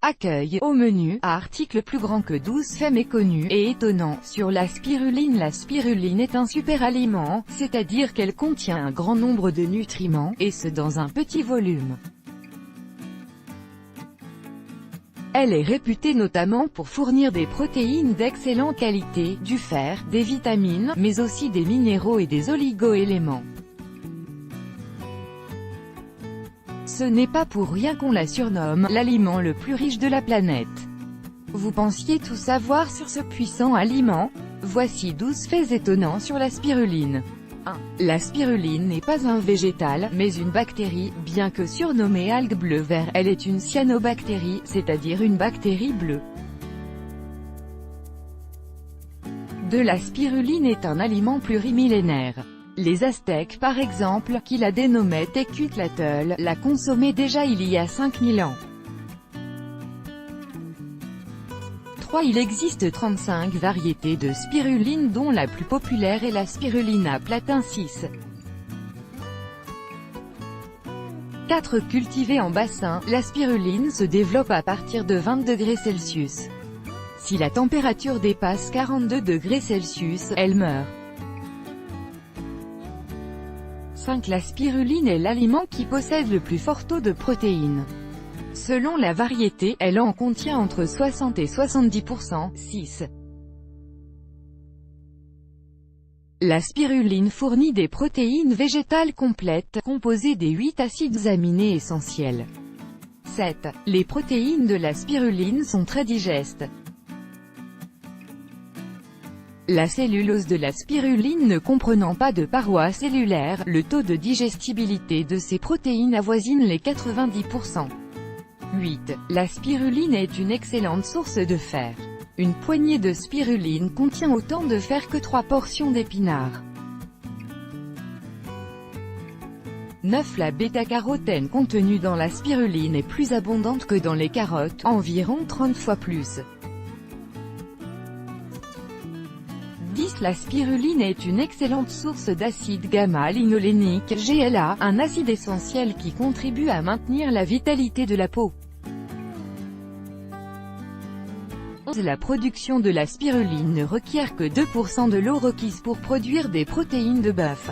Accueil, au menu, article plus grand que 12 faits méconnus et étonnants sur la spiruline. La spiruline est un super-aliment, c'est-à-dire qu'elle contient un grand nombre de nutriments, et ce dans un petit volume. Elle est réputée notamment pour fournir des protéines d'excellente qualité, du fer, des vitamines, mais aussi des minéraux et des oligo-éléments. Ce n'est pas pour rien qu'on la surnomme l'aliment le plus riche de la planète. Vous pensiez tout savoir sur ce puissant aliment? Voici 12 faits étonnants sur la spiruline. 1. La spiruline n'est pas un végétal, mais une bactérie. Bien que surnommée algue bleu-vert, elle est une cyanobactérie, c'est-à-dire une bactérie bleue. 2. La spiruline est un aliment plurimillénaire. Les Aztèques par exemple, qui la dénommaient Tecutlatl, la consommaient déjà il y a 5000 ans. 3. Il existe 35 variétés de spiruline dont la plus populaire est la Spirulina platensis. 4. Cultivée en bassin, la spiruline se développe à partir de 20 degrés Celsius. Si la température dépasse 42 degrés Celsius, elle meurt. 5. La spiruline est l'aliment qui possède le plus fort taux de protéines. Selon la variété, elle en contient entre 60 et 70%. 6. La spiruline fournit des protéines végétales complètes, composées des 8 acides aminés essentiels. 7. Les protéines de la spiruline sont très digestes. La cellulose de la spiruline ne comprenant pas de parois cellulaires, le taux de digestibilité de ces protéines avoisine les 90%. 8. La spiruline est une excellente source de fer. Une poignée de spiruline contient autant de fer que 3 portions d'épinards. 9. La bêta-carotène contenue dans la spiruline est plus abondante que dans les carottes, environ 30 fois plus. 10. La spiruline est une excellente source d'acide gamma-linolénique, GLA, un acide essentiel qui contribue à maintenir la vitalité de la peau. 11. La production de la spiruline ne requiert que 2% de l'eau requise pour produire des protéines de bœuf.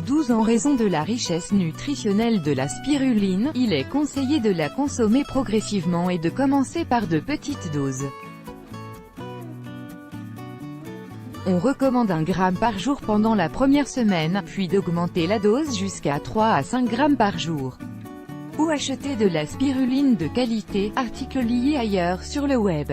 12. En raison de la richesse nutritionnelle de la spiruline, il est conseillé de la consommer progressivement et de commencer par de petites doses. On recommande 1 g par jour pendant la première semaine, puis d'augmenter la dose jusqu'à 3 à 5 g par jour. Où acheter de la spiruline de qualité? Article lié ailleurs sur le web.